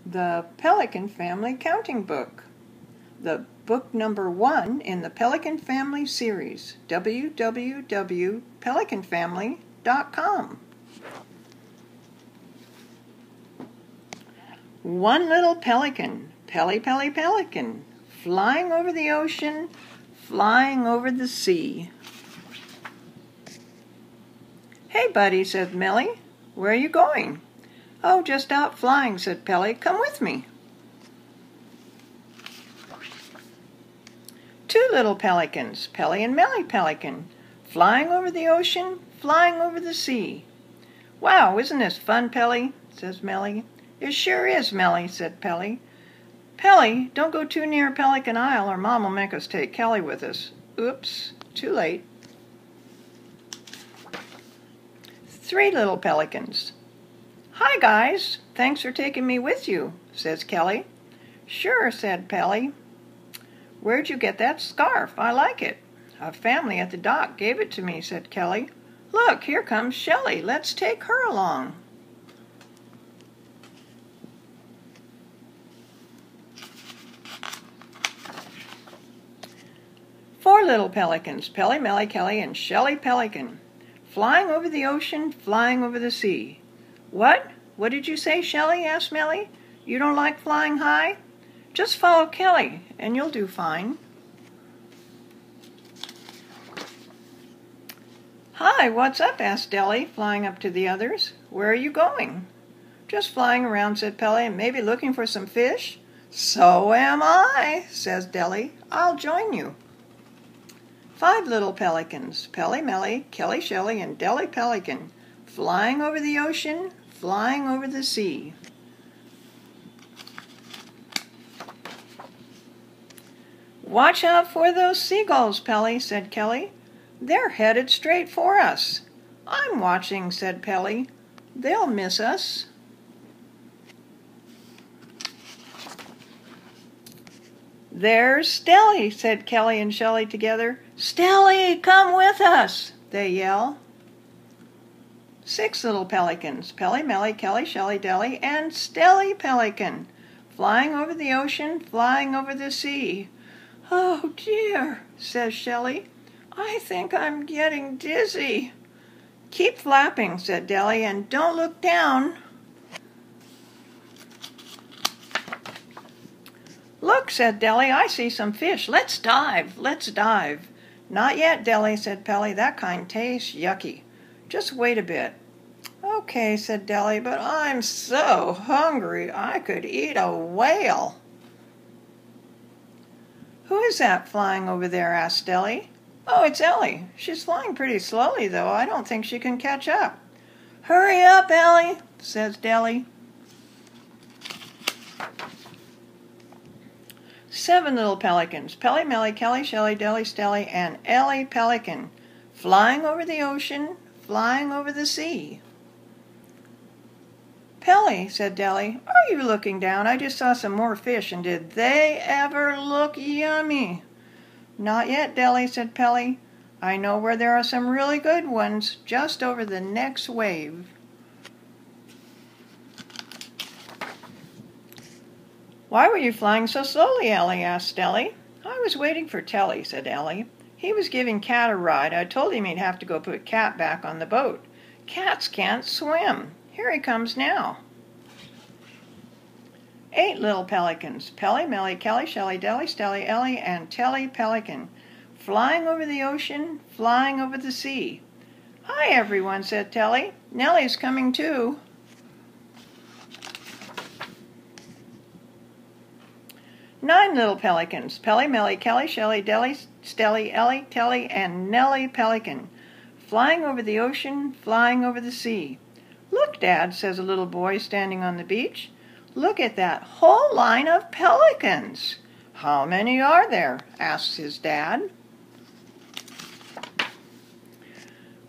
The Pelican Family Counting Book. The book number 1 in the Pelican Family series. www.pelicanfamily.com. One little pelican, Pelican, flying over the ocean, flying over the sea. "Hey, buddy," said Melly. "Where are you going?" "Oh, just out flying," said Pelly. "Come with me." Two little pelicans, Pelly and Melly Pelican, flying over the ocean, flying over the sea. "Wow, isn't this fun, Pelly?" says Melly. "It sure is, Melly," said Pelly. "Pelly, don't go too near Pelican Isle or Mom will make us take Kelly with us." Oops, too late. Three little pelicans. "Hi, guys. Thanks for taking me with you," says Kelly. "Sure," said Pelly. "Where'd you get that scarf? I like it." "A family at the dock gave it to me," said Kelly. "Look, here comes Shelly. Let's take her along." Four little pelicans, Pelly, Melly, Kelly, and Shelly Pelican, flying over the ocean, flying over the sea. "What? What did you say, Shelly?" asked Melly. "You don't like flying high? Just follow Kelly, and you'll do fine." "Hi, what's up?" asked Deli, flying up to the others. "Where are you going?" "Just flying around," said Pelly, "and maybe looking for some fish." "So am I," says Deli. "I'll join you." Five little pelicans, Pelly, Melly, Kelly, Shelly, and Deli Pelican, flying over the ocean, flying over the sea. "Watch out for those seagulls, Pelly," said Kelly. "They're headed straight for us." "I'm watching," said Pelly. "They'll miss us." "There's Stelly," said Kelly and Shelly together. "Stelly, come with us," they yell. Six little pelicans, Pelly, Melly, Kelly, Shelly, Deli, and Stelly Pelican, flying over the ocean, flying over the sea. "Oh dear," says Shelly. "I think I'm getting dizzy." "Keep flapping," said Deli, "and don't look down." "Look," said Deli, "I see some fish. Let's dive, let's dive." "Not yet, Deli," said Pelly. "That kind tastes yucky. Just wait a bit." "Okay," said Deli, "but I'm so hungry I could eat a whale." "Who is that flying over there?" asked Deli. "Oh, it's Ellie. She's flying pretty slowly, though. I don't think she can catch up." "Hurry up, Ellie," says Deli. Seven little pelicans, Pelly, Melly, Kelly, Shelly, Deli, Stelly, and Ellie Pelican, flying over the ocean, flying over the sea. "Pelly," said Deli, "are you looking down? I just saw some more fish, and did they ever look yummy?" "Not yet, Deli," said Pelly. "I know where there are some really good ones, just over the next wave." "Why were you flying so slowly, Ellie?" asked Deli. "I was waiting for Telly," said Ellie. "He was giving Cat a ride. I told him he'd have to go put Cat back on the boat. Cats can't swim. Here he comes now." Eight little pelicans, Pelly, Melly, Kelly, Shelly, Deli, Stelly, Ellie, and Telly Pelican, flying over the ocean, flying over the sea. "Hi, everyone," said Telly. "Nellie's coming too." Nine little pelicans, Pelly, Melly, Kelly, Shelly, Deli, Stelly, Ellie, Telly, and Nellie Pelican, flying over the ocean, flying over the sea. "Look, Dad," says a little boy standing on the beach. "Look at that whole line of pelicans." "How many are there?" asks his dad.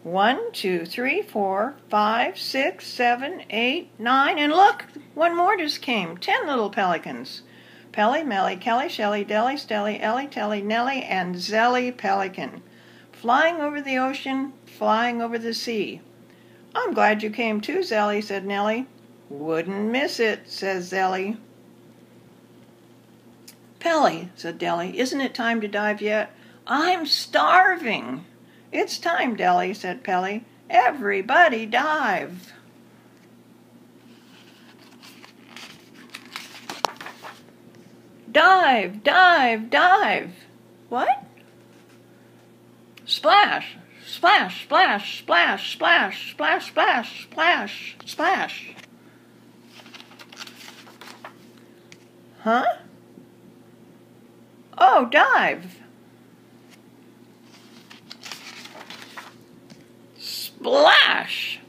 1, 2, 3, 4, 5, 6, 7, 8, 9, and look, one more just came. 10 little pelicans. Pelly, Melly, Kelly, Shelly, Deli, Stelly, Ellie, Telly, Nellie, and Zelly Pelican, flying over the ocean, flying over the sea. "I'm glad you came too, Zelly," said Nellie. Wouldn't miss it, says Zelly. Pelly, said Deli, isn't it time to dive yet? I'm starving. It's time, Deli, said Pelly. Everybody dive. Dive, dive, dive. What? Splash, splash, splash, splash, splash, splash, splash, splash, splash. Huh? Oh, dive. Splash!